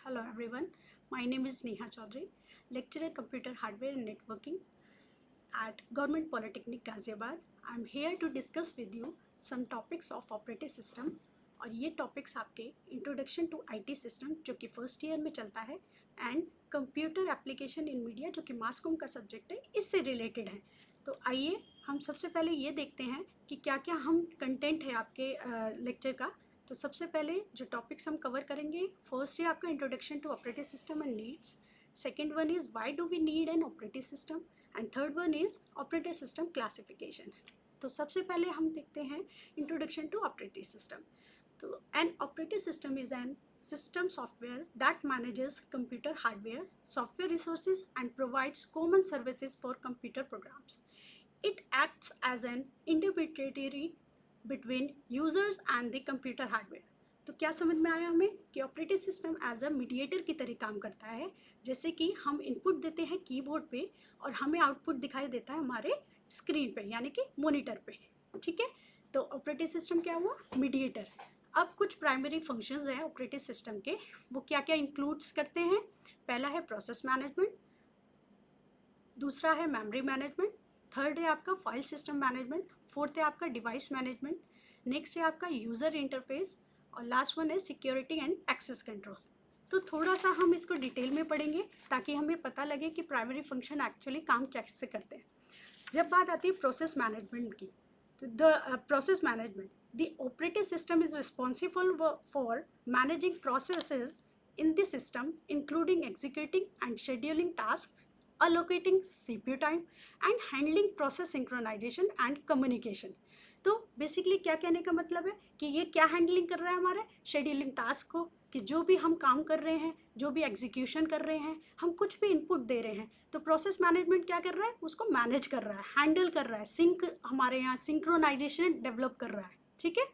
Hello everyone, my name is Neha Chaudhary, lecturer computer hardware and networking at Government Polytechnic Ghaziabad. I am here to discuss with you some topics of operating system और ये topics आपके introduction to IT system जो कि first year में चलता है and computer application in media जो कि मास कॉम का सब्जेक्ट है इससे रिलेटेड है। तो आइए हम सबसे पहले ये देखते हैं कि क्या क्या हम कंटेंट है आपके लेक्चर का। तो सबसे पहले जो टॉपिक्स हम कवर करेंगे, फर्स्ट है आपका introduction to operating system and needs, second one is why do we need an operating system and third one is operating system classification. तो सबसे पहले हम देखते हैं इंट्रोडक्शन टू ऑपरेटिंग सिस्टम। तो an operating system is an system software that manages computer hardware, software resources and provides common services for computer programs. It acts as an intermediary between users and the computer hardware. तो क्या समझ में आया हमें कि operating system as a mediator की तरह काम करता है। जैसे कि हम इनपुट देते हैं कीबोर्ड पे और हमें आउटपुट दिखाई देता है हमारे स्क्रीन पे यानी कि मॉनिटर पे। ठीक है, तो ऑपरेटिंग सिस्टम क्या हुआ, मीडिएटर। अब कुछ प्राइमरी फंक्शंस हैं ऑपरेटिंग सिस्टम के, वो क्या क्या इंक्लूड्स करते हैं। पहला है प्रोसेस मैनेजमेंट, दूसरा है मेमोरी मैनेजमेंट, थर्ड है आपका फाइल सिस्टम मैनेजमेंट, फोर्थ है आपका डिवाइस मैनेजमेंट, नेक्स्ट है आपका यूज़र इंटरफेस और लास्ट वन है सिक्योरिटी एंड एक्सेस कंट्रोल। तो थोड़ा सा हम इसको डिटेल में पढ़ेंगे ताकि हमें पता लगे कि प्राइमरी फंक्शन एक्चुअली काम कैसे करते हैं। जब बात आती है प्रोसेस मैनेजमेंट की, तो the process management, the operating system is responsible for managing processes in the system including executing and scheduling task, allocating CPU time and handling process synchronization and communication। तो बेसिकली क्या कहने का मतलब है कि ये क्या हैंडलिंग कर रहा है हमारे शेड्यूलिंग टास्क को, कि जो भी हम काम कर रहे हैं, जो भी एग्जीक्यूशन कर रहे हैं, हम कुछ भी इनपुट दे रहे हैं, तो प्रोसेस मैनेजमेंट क्या कर रहा है, उसको मैनेज कर रहा है, हैंडल कर रहा है, सिंक हमारे यहाँ सिंक्रोनाइजेशन डेवलप कर रहा है। ठीक है,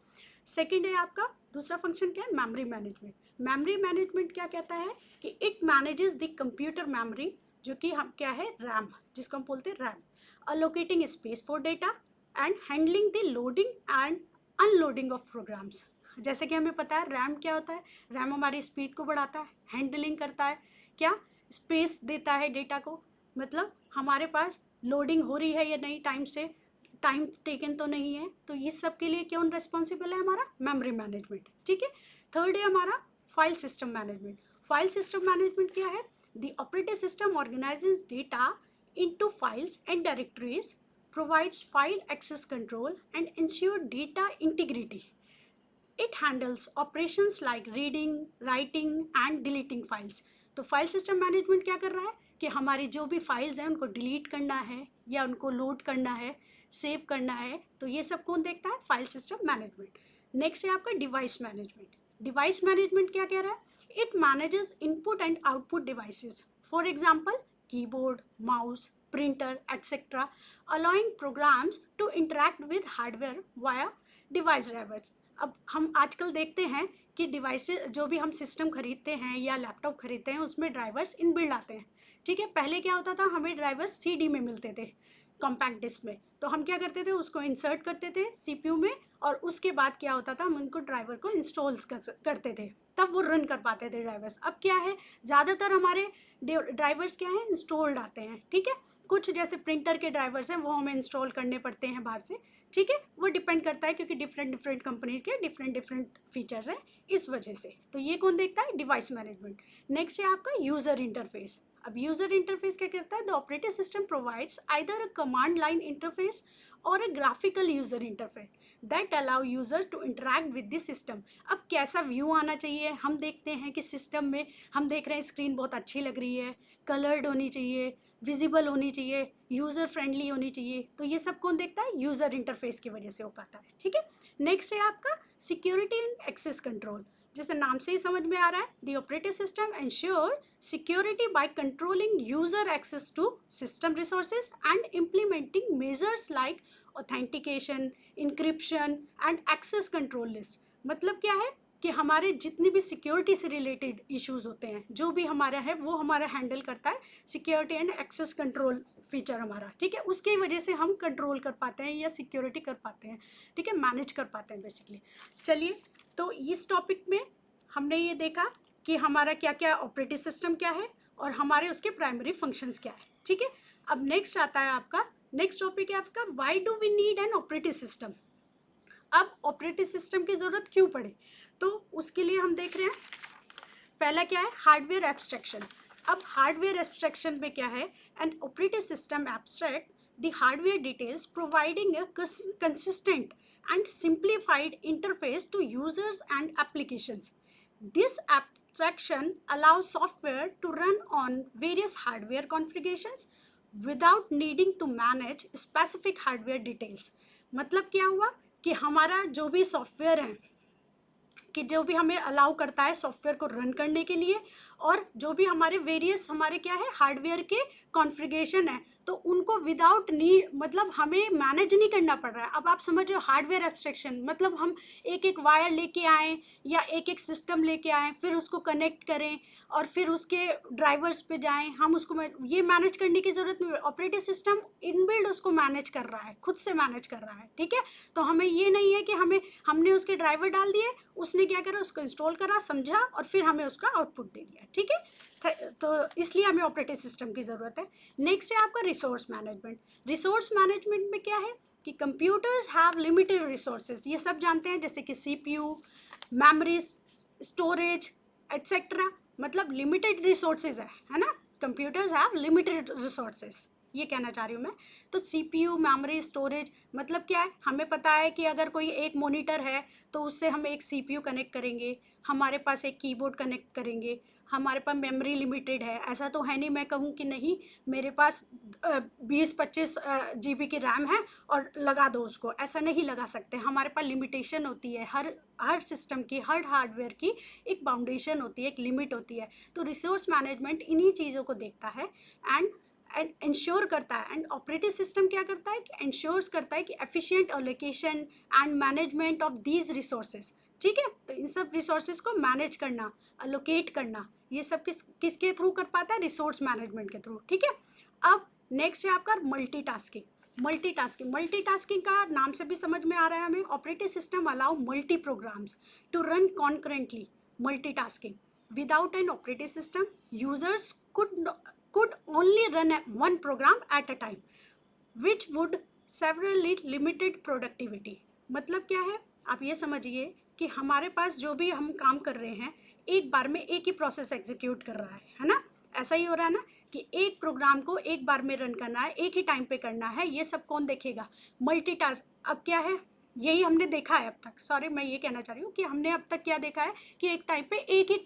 सेकेंड है आपका दूसरा फंक्शन क्या है, मेमोरी मैनेजमेंट। मेमोरी मैनेजमेंट क्या कहता है कि it manages the computer memory, जो कि हम क्या है, रैम, जिसको हम बोलते हैं RAM, allocating space for data and handling the loading and unloading of programs. जैसे कि हमें पता है रैम क्या होता है, रैम हमारी स्पीड को बढ़ाता है, हैंडलिंग करता है, क्या स्पेस देता है डेटा को, मतलब हमारे पास लोडिंग हो रही है या नहीं, टाइम से टाइम टेकन तो नहीं है, तो इस सब के लिए कौन रेस्पॉन्सिबल है, हमारा मेमोरी मैनेजमेंट। ठीक है, थर्ड है हमारा file system management. File system management क्या है, the operating system organizes data into files and directories, provides file access control and ensure data integrity. It handles operations like reading, writing and deleting files। तो file system management क्या कर रहा है कि हमारी जो भी फाइल्स हैं उनको डिलीट करना है या उनको लोड करना है, सेव करना है, तो ये सब कौन देखता है, फाइल सिस्टम मैनेजमेंट। नेक्स्ट है आपका डिवाइस मैनेजमेंट। डिवाइस मैनेजमेंट क्या कह रहा है, it manages input and output devices, for example keyboard, mouse, printer etc., allowing programs to interact with hardware via device drivers। अब हम आजकल देखते हैं कि डिवाइसेस जो भी हम सिस्टम खरीदते हैं या लैपटॉप खरीदते हैं उसमें ड्राइवर्स इनबिल्ड आते हैं। ठीक है, पहले क्या होता था, हमें ड्राइवर्स सीडी में मिलते थे, कॉम्पैक्ट डिस्क में, तो हम क्या करते थे, उसको इंसर्ट करते थे सीपीयू में और उसके बाद क्या होता था, हम उनको ड्राइवर को इंस्टॉल करते थे, तब वो रन कर पाते थे ड्राइवर्स। अब क्या है, ज़्यादातर हमारे ड्राइवर्स क्या है, इंस्टॉल्ड आते हैं। ठीक है, कुछ जैसे प्रिंटर के ड्राइवर्स हैं वो हमें इंस्टॉल करने पड़ते हैं बाहर से। ठीक है, वो डिपेंड करता है क्योंकि डिफरेंट कंपनीज के डिफरेंट फीचर्स हैं, इस वजह से। तो ये कौन देखता है, डिवाइस मैनेजमेंट। नेक्स्ट है आपका यूज़र इंटरफेस। अब यूज़र इंटरफेस क्या करता है, the operating system provides either a command line interface और a graphical user interface that allow users to interact with this system. अब कैसा व्यू आना चाहिए, हम देखते हैं कि सिस्टम में हम देख रहे हैं स्क्रीन बहुत अच्छी लग रही है, कलर्ड होनी चाहिए, विजिबल होनी चाहिए, यूज़र फ्रेंडली होनी चाहिए, तो ये सब कौन देखता है, यूज़र इंटरफेस की वजह से हो पाता है। ठीक है, नेक्स्ट है आपका सिक्योरिटी एंड एक्सेस कंट्रोल। जैसे नाम से ही समझ में आ रहा है, the operating system ensure security by controlling user access to system resources and implementing measures like authentication, encryption and access control list. मतलब क्या है कि हमारे जितनी भी सिक्योरिटी से रिलेटेड इश्यूज होते हैं, जो भी हमारा है वो हमारा हैंडल करता है security and access control feature हमारा। ठीक है, उसकी वजह से हम कंट्रोल कर पाते हैं या सिक्योरिटी कर पाते हैं। ठीक है, मैनेज कर पाते हैं बेसिकली। चलिए, तो इस टॉपिक में हमने ये देखा कि हमारा क्या क्या ऑपरेटिंग सिस्टम क्या है और हमारे उसके प्राइमरी फंक्शंस क्या है, ठीक है। अब नेक्स्ट आता है आपका, नेक्स्ट टॉपिक है आपका why do we need an operating system. अब ऑपरेटिंग सिस्टम की ज़रूरत क्यों पड़े, तो उसके लिए हम देख रहे हैं पहला क्या है, हार्डवेयर एब्स्ट्रैक्शन। अब हार्डवेयर एब्स्ट्रैक्शन में क्या है, N operating system abstract the hardware details providing a consistent and simplified interface to users and applications. This abstraction allows software to run on various hardware configurations without needing to manage specific hardware details. मतलब क्या हुआ कि हमारा जो भी software है कि जो भी हमें अलाउ करता है सॉफ्टवेयर को रन करने के लिए, और जो भी हमारे वेरियस हमारे क्या है हार्डवेयर के कॉन्फ़िगरेशन है, तो उनको विदाउट नीड मतलब हमें मैनेज नहीं करना पड़ रहा है। अब आप समझ रहे हो हार्डवेयर एब्स्ट्रैक्शन मतलब हम एक एक वायर लेके आएँ या एक एक सिस्टम लेके आएँ, फिर उसको कनेक्ट करें और फिर उसके ड्राइवर्स पे जाएं, हम उसको ये मैनेज करने की ज़रूरत नहीं है। ऑपरेटिंग सिस्टम इनबिल्ड उसको मैनेज कर रहा है, खुद से मैनेज कर रहा है, ठीक है। तो हमें ये नहीं है कि हमने उसके ड्राइवर डाल दिए, उसने क्या करा उसको इंस्टॉल करा, समझा और फिर हमें उसका आउटपुट दे दिया, ठीक है। तो इसलिए हमें ऑपरेटिंग सिस्टम की ज़रूरत है। नेक्स्ट है आपका रिसोर्स मैनेजमेंट। रिसोर्स मैनेजमेंट में क्या है कि कंप्यूटर्स हैव लिमिटेड रिसोर्सेज, ये सब जानते हैं, जैसे कि CPU, मेमोरी, स्टोरेज एट्सेट्रा, मतलब लिमिटेड रिसोर्सेज है ना। कंप्यूटर्स हैव लिमिटेड रिसोर्सेज, ये कहना चाह रही हूँ मैं। तो CPU, मेमोरी, स्टोरेज मतलब क्या है, हमें पता है कि अगर कोई एक मॉनिटर है तो उससे हम एक CPU कनेक्ट करेंगे, हमारे पास एक कीबोर्ड कनेक्ट करेंगे, हमारे पास मेमोरी लिमिटेड है। ऐसा तो है नहीं मैं कहूँ कि नहीं मेरे पास 20-25 GB की रैम है और लगा दो उसको, ऐसा नहीं लगा सकते। हमारे पास लिमिटेशन होती है, हर सिस्टम की, हर हार्डवेयर की एक बाउंडेशन होती है, एक लिमिट होती है। तो रिसोर्स मैनेजमेंट इन्हीं चीज़ों को देखता है एंड इंश्योर करता है। एंड ऑपरेटिंग सिस्टम क्या करता है कि इंश्योर्स करता है कि efficient allocation and management of these resources, ठीक है। तो इन सब रिसोर्सेज को मैनेज करना, अलोकेट करना, ये सब किसके थ्रू कर पाता है, रिसोर्स मैनेजमेंट के थ्रू, ठीक है। अब नेक्स्ट है आपका मल्टीटास्किंग। मल्टीटास्किंग का नाम से भी समझ में आ रहा है हमें, operating system allow multi programs to run concurrently. Multitasking without an operating system users could only run one program at a time, which would severely limited productivity. मतलब क्या है, आप ये समझिए कि हमारे पास जो भी हम काम कर रहे हैं एक बार में एक ही प्रोसेस एग्जीक्यूट कर रहा है ना। ऐसा ही हो रहा है ना कि एक प्रोग्राम को एक बार में रन करना है, एक ही टाइम पे करना है, ये सब कौन देखेगा, मल्टीटास्क। अब क्या है, यही हमने देखा है अब तक, सॉरी मैं ये कहना चाह रही हूँ कि हमने अब तक क्या देखा है कि एक टाइम पे एक ही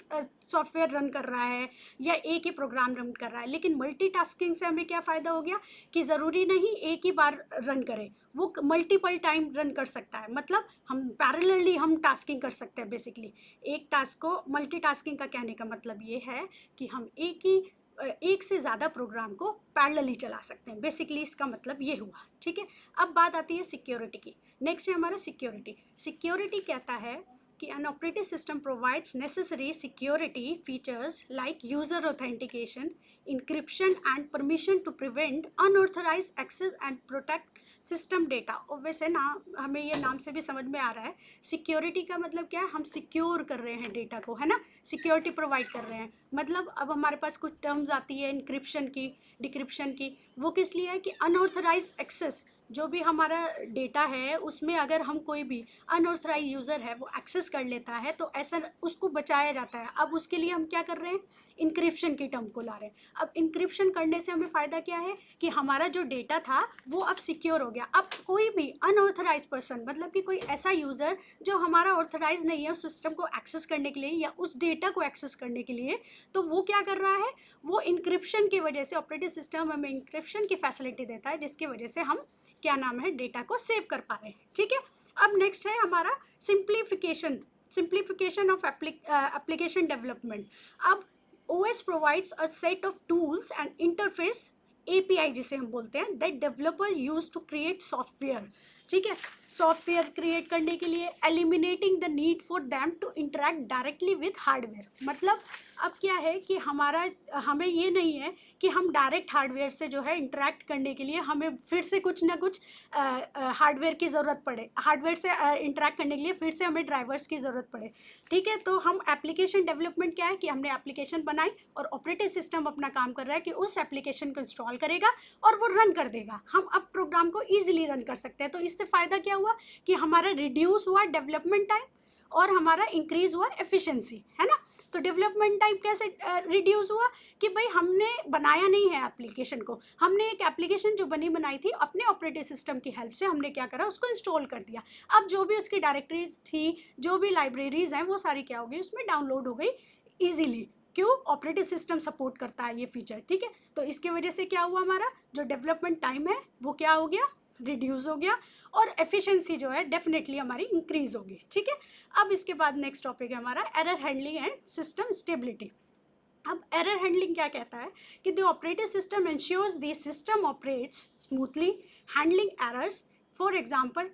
सॉफ्टवेयर रन कर रहा है या एक ही प्रोग्राम रन कर रहा है। लेकिन मल्टीटास्किंग से हमें क्या फ़ायदा हो गया कि ज़रूरी नहीं एक ही बार रन करें, वो मल्टीपल टाइम रन कर सकता है। मतलब हम पैरेलली हम टास्किंग कर सकते हैं। बेसिकली एक टास्क को मल्टीटास्किंग का कहने का मतलब ये है कि हम एक से ज़्यादा प्रोग्राम को पैरेलली चला सकते हैं। बेसिकली इसका मतलब ये हुआ, ठीक है। अब बात आती है सिक्योरिटी की। नेक्स्ट है हमारा सिक्योरिटी कहता है कि an operating system provides necessary security features like user authentication, encryption and permission to prevent unauthorized access and protect system data. और वैसे ना हमें ये नाम से भी समझ में आ रहा है, सिक्योरिटी का मतलब क्या है, हम सिक्योर कर रहे हैं डेटा को, है ना, सिक्योरिटी प्रोवाइड कर रहे हैं। मतलब अब हमारे पास कुछ टर्म्स आती है इंक्रिप्शन की, डिक्रिप्शन की, वो किस लिए है कि अनऑथराइज एक्सेस, जो भी हमारा डेटा है उसमें अगर हम कोई भी अनऑथराइज यूज़र है वो एक्सेस कर लेता है तो ऐसा उसको बचाया जाता है। अब उसके लिए हम क्या कर रहे हैं, इंक्रिप्शन की टर्म को ला रहे हैं। अब इंक्रिप्शन करने से हमें फ़ायदा क्या है कि हमारा जो डेटा था वो अब सिक्योर हो गया। अब कोई भी अनऑथराइज पर्सन, मतलब कि कोई ऐसा यूज़र जो हमारा ऑथराइज नहीं है उस सिस्टम को एक्सेस करने के लिए या उस डेटा को एक्सेस करने के लिए, तो वो क्या कर रहा है, वो इंक्रिप्शन की वजह से, ऑपरेटिंग सिस्टम हमें इंक्रिप्शन की फैसिलिटी देता है जिसकी वजह से हम क्या नाम है डेटा को सेव कर पा रहे हैं, ठीक है। अब नेक्स्ट है हमारा सिंप्लीफिकेशन ऑफ एप्लीकेशन डेवलपमेंट। अब OS provides a set of tools and interface API जिसे हम बोलते हैं, that developer use to create software, ठीक है। सॉफ्टवेयर क्रिएट करने के लिए, eliminating the need for them to interact directly with hardware. मतलब अब क्या है कि हमें ये नहीं है कि हम डायरेक्ट हार्डवेयर से जो है इंटरेक्ट करने के लिए हमें फिर से कुछ ना कुछ हार्डवेयर की ज़रूरत पड़े, हार्डवेयर से इंटरेक्ट करने के लिए फिर से हमें ड्राइवर्स की ज़रूरत पड़े। ठीक है, तो हम एप्लीकेशन डेवलपमेंट क्या है कि हमने एप्लीकेशन बनाई और ऑपरेटिंग सिस्टम अपना काम कर रहा है कि उस एप्लीकेशन को इंस्टॉल करेगा और वो रन कर देगा। हम अब प्रोग्राम को ईजिली रन कर सकते हैं। तो इससे फ़ायदा क्या हुआ कि हमारा रिड्यूस हुआ डेवलपमेंट टाइम और हमारा इंक्रीज हुआ एफिशिएंसी, है ना। तो डेवलपमेंट टाइम कैसे रिड्यूस हुआ कि भाई हमने बनाया नहीं है एप्लीकेशन को, हमने एक एप्लीकेशन जो बनी बनाई थी अपने ऑपरेटिंग सिस्टम की हेल्प से हमने क्या करा, उसको इंस्टॉल कर दिया। अब जो भी उसकी डायरेक्टरीज थी, जो भी लाइब्रेरीज हैं, वो सारी क्या हो गई, उसमें डाउनलोड हो गई ईजिली। क्यों? ऑपरेटिंग सिस्टम सपोर्ट करता है ये फीचर। ठीक है, तो इसके वजह से क्या हुआ, हमारा जो डेवलपमेंट टाइम है वो क्या हो गया, रिड्यूस हो गया और एफिशिएंसी जो है डेफिनेटली हमारी इंक्रीज होगी। ठीक है, अब इसके बाद नेक्स्ट टॉपिक है हमारा error handling and system stability. अब एरर हैंडलिंग क्या कहता है कि the operating system ensures the system operates smoothly, handling errors, for example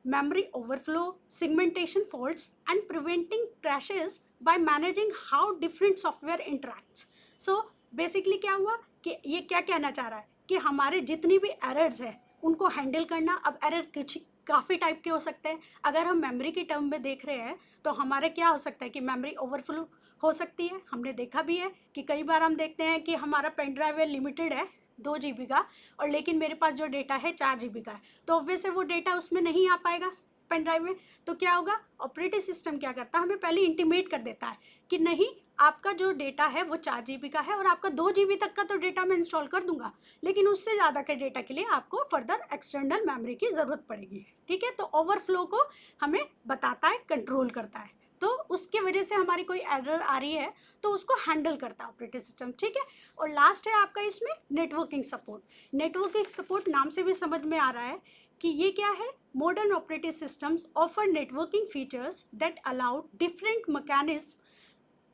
memory overflow, segmentation faults, and preventing crashes by managing how different software interacts. So basically क्या हुआ कि ये क्या कहना चाह रहा है कि हमारे जितनी भी एरर्स है उनको हैंडल करना। अब एरर कुछ काफ़ी टाइप के हो सकते हैं। अगर हम मेमोरी के टर्म में देख रहे हैं तो हमारे क्या हो सकता है कि मेमोरी ओवरफ्लो हो सकती है। हमने देखा भी है कि कई बार हम देखते हैं कि हमारा पेन ड्राइव है लिमिटेड है 2 GB का, और लेकिन मेरे पास जो डेटा है 4 GB का है, तो ऑब्वियस है वो डेटा उसमें नहीं आ पाएगा पेन ड्राइव में। तो क्या होगा, ऑपरेटिंग सिस्टम क्या करता है, हमें पहले इंटीमेट कर देता है कि नहीं, आपका जो डेटा है वो 4 GB का है और आपका 2 GB तक का तो डेटा मैं इंस्टॉल कर दूंगा, लेकिन उससे ज़्यादा के डेटा के लिए आपको फर्दर एक्सटर्नल मेमोरी की ज़रूरत पड़ेगी। ठीक है, तो ओवरफ्लो को हमें बताता है, कंट्रोल करता है। तो उसके वजह से हमारी कोई एरर आ रही है तो उसको हैंडल करता है ऑपरेटिंग सिस्टम। ठीक है, और लास्ट है आपका इसमें नेटवर्किंग सपोर्ट। नेटवर्किंग सपोर्ट नाम से भी समझ में आ रहा है कि ये क्या है, modern operating systems offer networking features that allow different mechanism,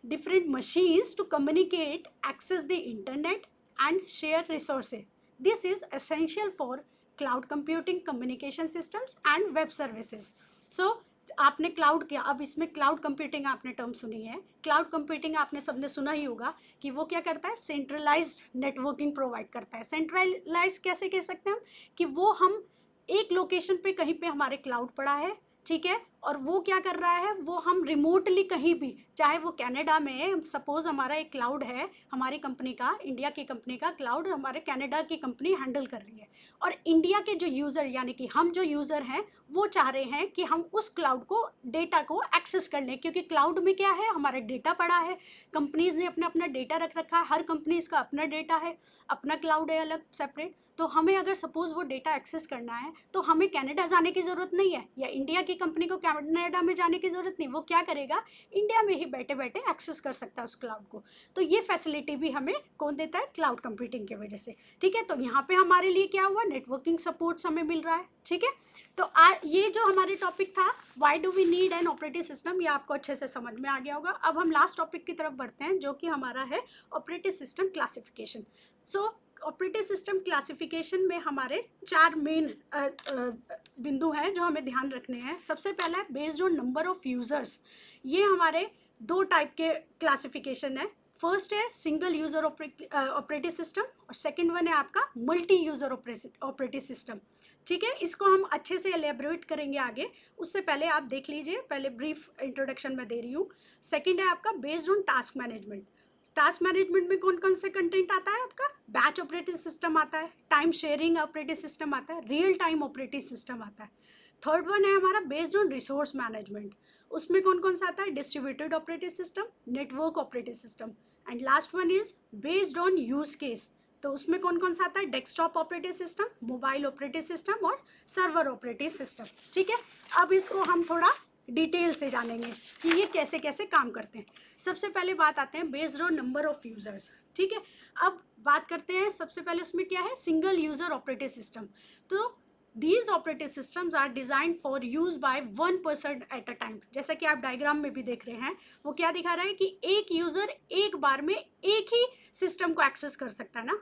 different machines to communicate, access the internet and share resources. This is essential for cloud computing, communication systems and web services. So आपने cloud किया, अब इसमें cloud computing आपने term सुनी है। Cloud computing आपने सबने सुना ही होगा कि वो क्या करता है, सेंट्रलाइज्ड नेटवर्किंग प्रोवाइड करता है। सेंट्रलाइज कैसे कह सकते हैं हम कि वो हम एक लोकेशन पे कहीं पे हमारे क्लाउड पड़ा है, ठीक है, और वो क्या कर रहा है, वो हम रिमोटली कहीं भी, चाहे वो कनाडा में, सपोज हमारा एक क्लाउड है हमारी कंपनी का, इंडिया की कंपनी का क्लाउड हमारे कनाडा की कंपनी हैंडल कर रही है, और इंडिया के जो यूज़र यानी कि हम जो यूज़र हैं वो चाह रहे हैं कि हम उस क्लाउड को, डेटा को एक्सेस कर लें, क्योंकि क्लाउड में क्या है, हमारा डेटा पड़ा है, कंपनीज़ ने अपना अपना डेटा रख रखा है, हर कंपनीज़ का अपना डेटा है, अपना क्लाउड है अलग सेपरेट। तो हमें अगर सपोज़ वो डेटा एक्सेस करना है तो हमें कनाडा जाने की ज़रूरत नहीं है, या इंडिया की कंपनी को कनाडा में जाने की ज़रूरत नहीं, वो क्या करेगा, इंडिया में ही बैठे बैठे एक्सेस कर सकता है उस क्लाउड को। तो ये फैसिलिटी भी हमें कौन देता है, क्लाउड कंप्यूटिंग की वजह से। ठीक है, तो यहाँ पे हमारे लिए क्या हुआ, नेटवर्किंग सपोर्ट्स हमें मिल रहा है। ठीक है, तो ये जो हमारे टॉपिक था, why do we need an operating system, ये आपको अच्छे से समझ में आ गया होगा। अब हम लास्ट टॉपिक की तरफ बढ़ते हैं जो कि हमारा है ऑपरेटिंग सिस्टम क्लासिफिकेशन। सो ऑपरेटिंग सिस्टम क्लासिफिकेशन में हमारे 4 मेन बिंदु हैं जो हमें ध्यान रखने हैं। सबसे पहला है based on number of users. ये हमारे 2 टाइप के क्लासिफिकेशन है। फर्स्ट है सिंगल यूज़र ऑपरेटिंग सिस्टम और सेकंड वन है आपका मल्टी यूज़र ऑपरेटिंग सिस्टम। ठीक है, इसको हम अच्छे से एलेबोरेट करेंगे आगे, उससे पहले आप देख लीजिए, पहले ब्रीफ इंट्रोडक्शन मैं दे रही हूँ। सेकंड है आपका based on task management. Task management में कौन कौन से कंटेंट आता है आपका, बैच ऑपरेटिंग सिस्टम आता है, टाइम शेयरिंग ऑपरेटिंग सिस्टम आता है, रियल टाइम ऑपरेटिंग सिस्टम आता है। थर्ड वन है हमारा बेस्ड ऑन रिसोर्स मैनेजमेंट, उसमें कौन कौन सा आता है, distributed operating system, network operating system, and last one is based on use case, तो उसमें कौन कौन सा आता है, desktop operating system, mobile operating system और सर्वर ऑपरेटिंग सिस्टम। ठीक है, अब इसको हम थोड़ा डिटेल से जानेंगे कि ये कैसे कैसे काम करते हैं। सबसे पहले बात आते हैं based on number of users. ठीक है, अब बात करते हैं सबसे पहले उसमें क्या है, सिंगल यूज़र ऑपरेटिंग सिस्टम। तो these operating systems are design for use by 1 person at a time. जैसा कि आप डायग्राम में भी देख रहे हैं, वो क्या दिखा रहा है कि एक यूज़र एक बार में एक ही सिस्टम को एक्सेस कर सकता है ना,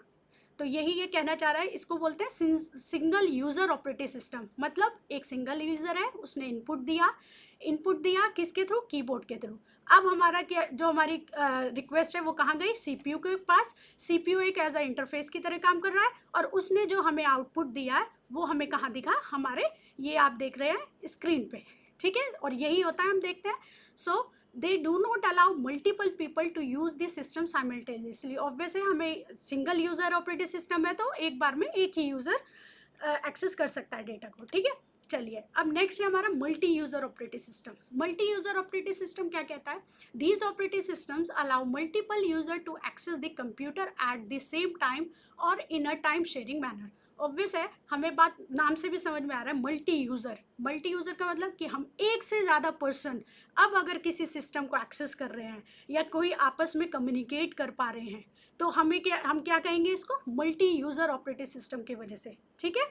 तो यही ये कहना चाह रहा है, इसको बोलते हैं सिंगल यूज़र ऑपरेटिंग सिस्टम। मतलब एक सिंगल यूज़र है, उसने इनपुट दिया किसके थ्रू, कीबोर्ड के थ्रू। अब हमारा क्या, जो हमारी रिक्वेस्ट है वो कहाँ गई, सीपीयू के पास। सीपीयू एक एज अ इंटरफेस की तरह काम कर रहा है, और उसने जो हमें आउटपुट दिया है वो हमें कहाँ दिखा, हमारे ये आप देख रहे हैं स्क्रीन पे, ठीक है। और यही होता है, हम देखते हैं। So they do not allow multiple people to use this system simultaneously. Obvious है, हमें सिंगल यूजर ऑपरेटिंग सिस्टम है तो एक बार में एक ही यूजर एक्सेस कर सकता है डेटा को, ठीक है। चलिए, अब नेक्स्ट है हमारा multi user operating system. Multi user operating system क्या कहता है, these operating systems allow multiple user to access the computer at the same time और in a time sharing manner. Obvious है, हमें बात नाम से भी समझ में आ रहा है, मल्टी यूजर का मतलब कि हम एक से ज़्यादा पर्सन अब अगर किसी सिस्टम को एक्सेस कर रहे हैं या कोई आपस में कम्युनिकेट कर पा रहे हैं तो हम क्या कहेंगे इसको, मल्टी यूजर ऑपरेटिंग सिस्टम की वजह से, ठीक है।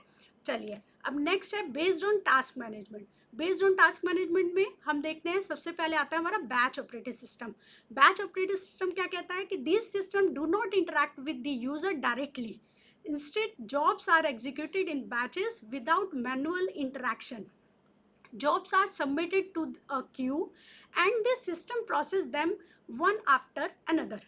चलिए, अब नेक्स्ट है based on task management. Based on task management में हम देखते हैं, सबसे पहले आता है हमारा batch operating system. Batch operating system क्या कहता है कि this system do not interact with the user directly, instead jobs are executed in batches without manual interaction. Jobs are submitted to a queue and the system processes them one after another.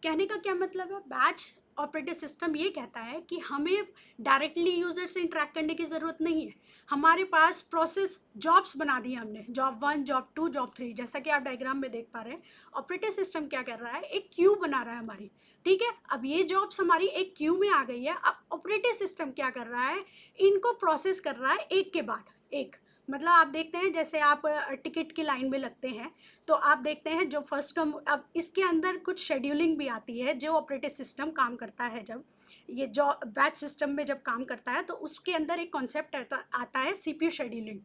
कहने का क्या मतलब है, batch operating system ये कहता है कि हमें डायरेक्टली यूज़र से इंटरेक्ट करने की ज़रूरत नहीं है। हमारे पास प्रोसेस जॉब्स बना दी हमने, जॉब 1, जॉब 2, जॉब 3, जैसा कि आप डायग्राम में देख पा रहे हैं। ऑपरेटिंग सिस्टम क्या कर रहा है, एक क्यू बना रहा है हमारी, ठीक है। अब ये जॉब्स हमारी एक क्यू में आ गई है। अब ऑपरेटिंग सिस्टम क्या कर रहा है, इनको प्रोसेस कर रहा है एक के बाद एक। मतलब आप देखते हैं, जैसे आप टिकट की लाइन में लगते हैं तो आप देखते हैं जो फर्स्ट कम, अब इसके अंदर कुछ शेड्यूलिंग भी आती है। जो ऑपरेटिंग सिस्टम काम करता है, जब ये जो बैच सिस्टम में जब काम करता है तो उसके अंदर एक कॉन्सेप्ट आता है सीपीयू शेड्यूलिंग।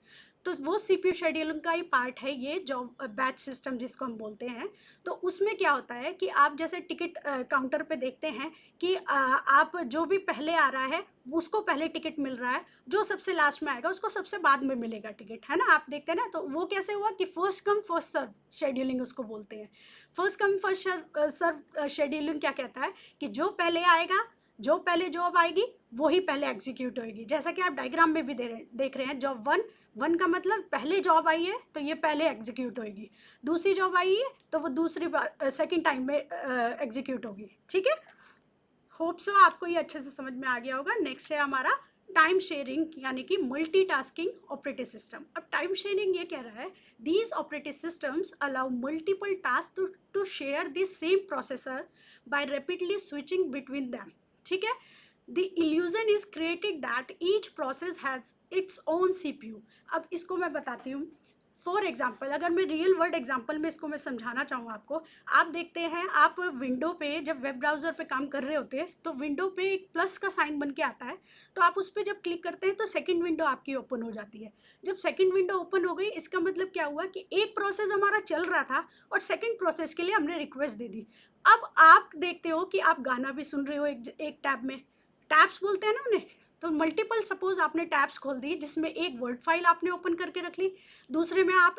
तो वो सीपीयू शेड्यूलिंग का ही पार्ट है ये जो बैच सिस्टम जिसको हम बोलते हैं। तो उसमें क्या होता है कि आप जैसे टिकट काउंटर पे देखते हैं कि आप जो भी पहले आ रहा है उसको पहले टिकट मिल रहा है, जो सबसे लास्ट में आएगा उसको सबसे बाद में मिलेगा टिकट, है ना। आप देखते हैं ना, तो वो कैसे हुआ कि first come first serve scheduling उसको बोलते हैं। First come first serve scheduling क्या कहता है कि जो पहले आएगा, जो पहले जॉब आएगी वही पहले एग्जीक्यूट होगी। जैसा कि आप डायग्राम में भी देख रहे हैं, जॉब 1 का मतलब पहले जॉब आई है तो ये पहले एग्जीक्यूट होगी, दूसरी जॉब आई है तो वो दूसरी बार सेकेंड टाइम में एग्जीक्यूट होगी, ठीक है। होप सो आपको ये अच्छे से समझ में आ गया होगा। नेक्स्ट है हमारा टाइम शेयरिंग, यानी कि मल्टीटास्किंग ऑपरेटिंग सिस्टम। अब टाइम शेयरिंग ये कह रहा है these operating systems allow multiple task to share the same processor by rapidly switching between them, ठीक है। The illusion is created that each process has its own CPU. अब इसको मैं बताती हूँ। फॉर एग्जाम्पल, अगर मैं रियल वर्ल्ड एग्जाम्पल में इसको मैं समझाना चाहूँ आपको, आप देखते हैं आप विंडो पे जब वेब ब्राउज़र पे काम कर रहे होते हैं तो विंडो पे एक प्लस का साइन बन के आता है, तो आप उस पर जब क्लिक करते हैं तो सेकंड विंडो आपकी ओपन हो जाती है। जब सेकंड विंडो ओपन हो गई, इसका मतलब क्या हुआ कि एक प्रोसेस हमारा चल रहा था और सेकंड प्रोसेस के लिए हमने रिक्वेस्ट दे दी। अब आप देखते हो कि आप गाना भी सुन रहे हो एक टैब में, टैब्स बोलते हैं ना उन्हें। तो मल्टीपल, सपोज आपने टैब्स खोल दी जिसमें एक वर्ड फाइल आपने ओपन करके रख ली, दूसरे में आप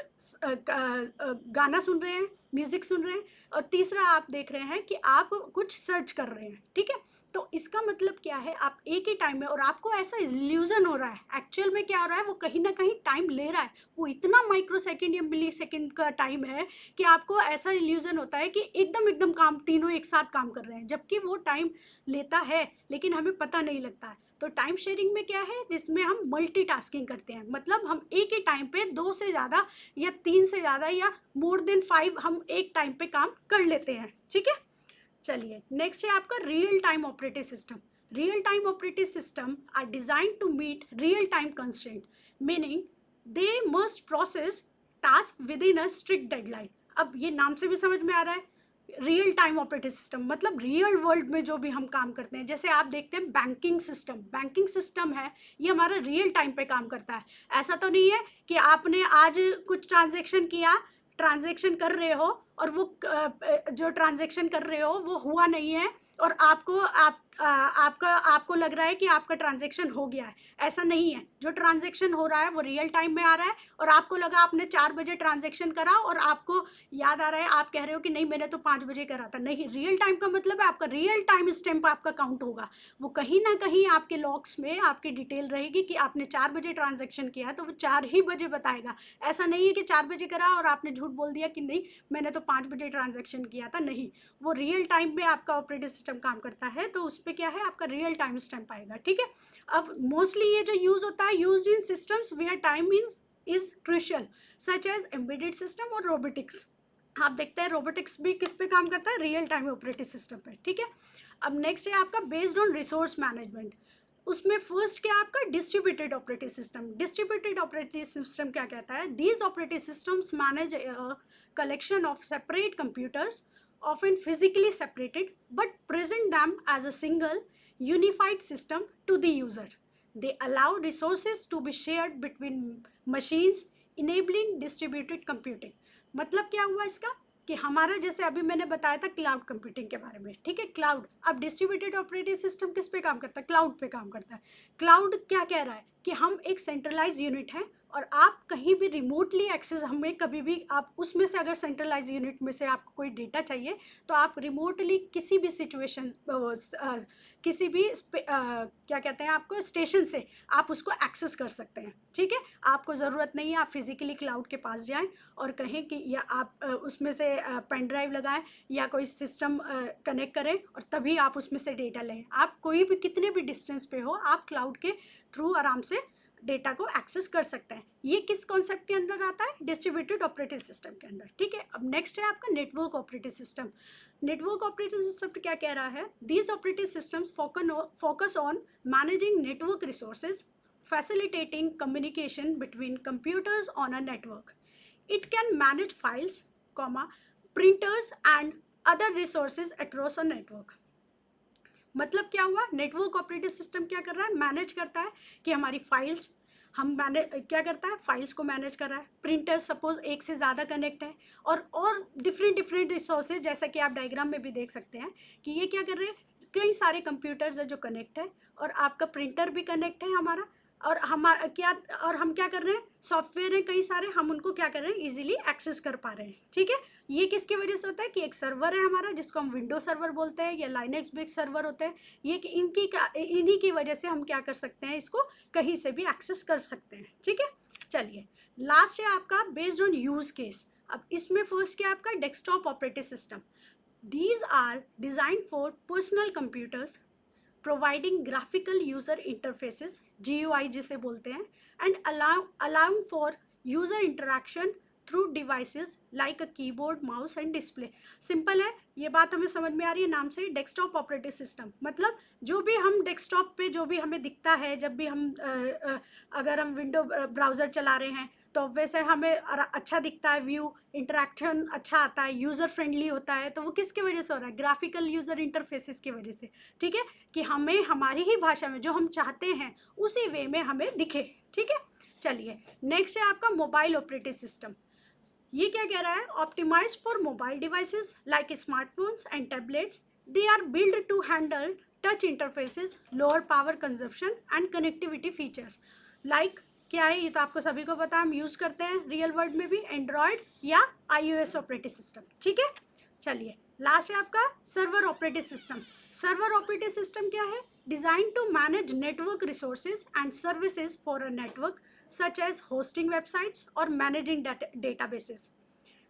गाना सुन रहे हैं, म्यूजिक सुन रहे हैं, और तीसरा आप देख रहे हैं कि आप कुछ सर्च कर रहे हैं, ठीक है। तो इसका मतलब क्या है, आप एक ही टाइम में, और आपको ऐसा इल्यूजन हो रहा है, एक्चुअल में क्या हो रहा है वो कहीं ना कहीं टाइम ले रहा है, वो इतना माइक्रो सेकेंड या मिली सेकेंड का टाइम है कि आपको ऐसा इल्यूजन होता है कि एकदम काम तीनों एक साथ काम कर रहे हैं, जबकि वो टाइम लेता है लेकिन हमें पता नहीं लगता है। तो टाइम शेयरिंग में क्या है, जिसमें हम मल्टीटास्किंग करते हैं, मतलब हम एक ही टाइम पे 2 से ज़्यादा या 3 से ज़्यादा या मोर देन 5 हम एक टाइम पे काम कर लेते हैं, ठीक है। चलिए, नेक्स्ट है आपका real time operating system. Real time operating system are design to meet real time constraint, meaning they must process task within a strict deadline. अब ये नाम से भी समझ में आ रहा है, रियल टाइम ऑपरेटिंग सिस्टम मतलब रियल वर्ल्ड में जो भी हम काम करते हैं। जैसे आप देखते हैं बैंकिंग सिस्टम है, ये हमारा रियल टाइम पे काम करता है। ऐसा तो नहीं है कि आपने आज कुछ ट्रांजेक्शन किया, ट्रांजेक्शन कर रहे हो और वो जो ट्रांजैक्शन कर रहे हो वो हुआ नहीं है, और आपको लग रहा है कि आपका ट्रांजैक्शन हो गया है। ऐसा नहीं है, जो ट्रांजैक्शन हो रहा है वो रियल टाइम में आ रहा है, और आपको लगा आपने 4 बजे ट्रांजैक्शन करा और आपको याद आ रहा है, आप कह रहे हो कि नहीं मैंने तो 5 बजे करा था। नहीं, रियल टाइम का मतलब है आपका रियल टाइम स्टैम्प आपका काउंट होगा। वो कहीं ना कहीं आपके लॉग्स में आपकी डिटेल रहेगी कि आपने 4 बजे ट्रांजैक्शन किया है, तो वो 4 ही बजे बताएगा। ऐसा नहीं है कि 4 बजे करा और आपने झूठ बोल दिया कि नहीं मैंने तो 5 बजे ट्रांजैक्शन किया था। नहीं, वो रियल टाइम में आपका ऑपरेटिंग सिस्टम काम करता है, तो उस पर क्या है, आपका रियल टाइम स्टैम्प आएगा। ठीक है, अब मोस्टली ये जो यूज होता है, use in systems where time is crucial, such as embedded system और रोबोटिक्स। आप देखते हैं रोबोटिक्स भी किस पे काम करता है, रियल टाइम ऑपरेटिंग सिस्टम पे। ठीक है, अब नेक्स्ट है आपका बेस्ड ऑन रिसोर्स मैनेजमेंट। उसमें फर्स्ट क्या आपका distributed operating system. Distributed operating system क्या कहता है, these operating systems manage collection of separate computers, often physically separated, but present them as a single unified system to the user. They allow resources to be shared between machines, enabling distributed computing. मतलब क्या हुआ इसका कि हमारा, जैसे अभी मैंने बताया था क्लाउड कंप्यूटिंग के बारे में। ठीक है, क्लाउड, अब डिस्ट्रीब्यूटेड ऑपरेटिंग सिस्टम किस पे काम करता है, क्लाउड पे काम करता है। क्लाउड क्या कह रहा है कि हम एक सेंट्रलाइज यूनिट हैं, और आप कहीं भी रिमोटली एक्सेस, हमें कभी भी आप उसमें से अगर सेंट्रलाइज यूनिट में से आपको कोई डेटा चाहिए तो आप रिमोटली किसी भी सिचुएशन, किसी भी क्या कहते हैं आपको, स्टेशन से आप उसको एक्सेस कर सकते हैं। ठीक है, आपको ज़रूरत नहीं है आप फिजिकली क्लाउड के पास जाएं और कहें कि या आप उसमें से पेन ड्राइव लगाएं या कोई सिस्टम कनेक्ट करें और तभी आप उसमें से डेटा लें। आप कोई भी कितने भी डिस्टेंस पे हो, आप क्लाउड के थ्रू आराम से डेटा को एक्सेस कर सकते हैं। ये किस कॉन्सेप्ट के अंदर आता है, डिस्ट्रीब्यूटेड ऑपरेटिंग सिस्टम के अंदर। ठीक है, अब नेक्स्ट है आपका network operating system. Network operating system क्या कह रहा है, these operating systems focus on managing network resources, facilitating communication between computers on a network. It can manage files, printers and other resources across a network. मतलब क्या हुआ, network operating system क्या कर रहा है, मैनेज करता है कि हमारी फाइल्स, हम मैनेज क्या करता है, फाइल्स को मैनेज कर रहा है। प्रिंटर सपोज एक से ज़्यादा कनेक्ट है, और डिफरेंट रिसोर्सेज, जैसा कि आप डायग्राम में भी देख सकते हैं कि ये क्या कर रहे हैं, कई सारे कंप्यूटर्स है जो कनेक्ट है, और आपका प्रिंटर भी कनेक्ट है हमारा, और हम क्या कर रहे हैं, सॉफ्टवेयर है कई सारे, हम उनको क्या कर रहे हैं, इजीली एक्सेस कर पा रहे हैं। ठीक है, ये किसकी वजह से होता है कि एक सर्वर है हमारा जिसको हम विंडो सर्वर बोलते हैं या लाइनेक्स बेस्ड सर्वर होते हैं, ये कि इन्हीं की वजह से हम क्या कर सकते हैं, इसको कहीं से भी एक्सेस कर सकते हैं। ठीक है, चलिए लास्ट है आपका बेस्ड ऑन यूज केस। अब इसमें फर्स्ट क्या है आपका desktop operating system. These are design for personal computers, providing graphical user interfaces, GUI जिसे बोलते हैं, and allowing for user interaction through devices like a keyboard, mouse and display. Simple है, ये बात हमें समझ में आ रही है नाम से, डेस्कटॉप ऑपरेटिंग सिस्टम मतलब जो भी हम डेस्कटॉप पे जो भी हमें दिखता है, जब भी हम अगर हम विंडो ब्राउज़र चला रहे हैं तो वैसे हमें अच्छा दिखता है, व्यू इंटरेक्शन अच्छा आता है, यूज़र फ्रेंडली होता है, तो वो किसकी वजह से हो रहा है, ग्राफिकल यूज़र इंटरफेसेस की वजह से। ठीक है, कि हमें हमारी ही भाषा में जो हम चाहते हैं उसी वे में हमें दिखे। ठीक है, चलिए नेक्स्ट है आपका मोबाइल ऑपरेटिंग सिस्टम। ये क्या कह रहा है, optimize for mobile devices like smartphones and tablets, they are build to handle touch interfaces, lower power consumption and connectivity features. Like क्या है, ये तो आपको सभी को पता है, हम यूज़ करते हैं रियल वर्ल्ड में भी एंड्रॉयड या iOS ऑपरेटिंग सिस्टम। ठीक है, चलिए लास्ट है आपका server operating system. Server operating system क्या है, design to manage network resources and services for a network such as hosting websites or managing databases.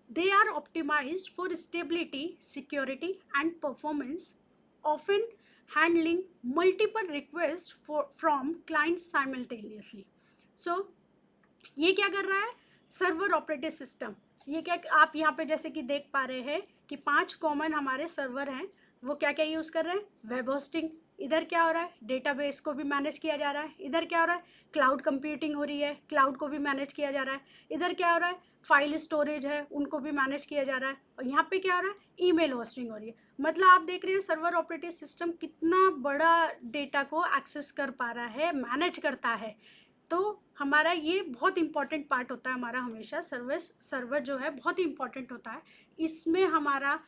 They are optimized for stability, security, and performance, often handling multiple requests from clients simultaneously. So, ये क्या कर रहा है, server operating system. ये क्या आप यहाँ पे जैसे कि देख पा रहे हैं कि 5 कॉमन हमारे सर्वर हैं, वो क्या क्या यूज़ कर रहे हैं, वेब होस्टिंग, इधर क्या हो रहा है, डेटाबेस को भी मैनेज किया जा रहा है, इधर क्या हो रहा है, क्लाउड कंप्यूटिंग हो रही है, क्लाउड को भी मैनेज किया जा रहा है, इधर क्या हो रहा है, फाइल स्टोरेज है उनको भी मैनेज किया जा रहा है, और यहाँ पे क्या हो रहा है, ईमेल होस्टिंग हो रही है। मतलब आप देख रहे हैं सर्वर ऑपरेटिंग सिस्टम कितना बड़ा डेटा को एक्सेस कर पा रहा है, मैनेज करता है। तो हमारा ये बहुत इम्पॉर्टेंट पार्ट होता है हमारा, हमेशा सर्वर जो है बहुत ही इम्पॉर्टेंट होता है। इसमें हमारा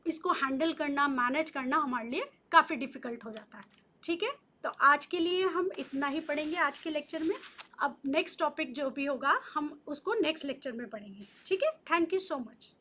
इसको हैंडल करना, मैनेज करना हमारे लिए काफ़ी डिफ़िकल्ट हो जाता है। ठीक है, तो आज के लिए हम इतना ही पढ़ेंगे आज के लेक्चर में। अब नेक्स्ट टॉपिक जो भी होगा हम उसको नेक्स्ट लेक्चर में पढ़ेंगे। ठीक है, थैंक यू सो मच।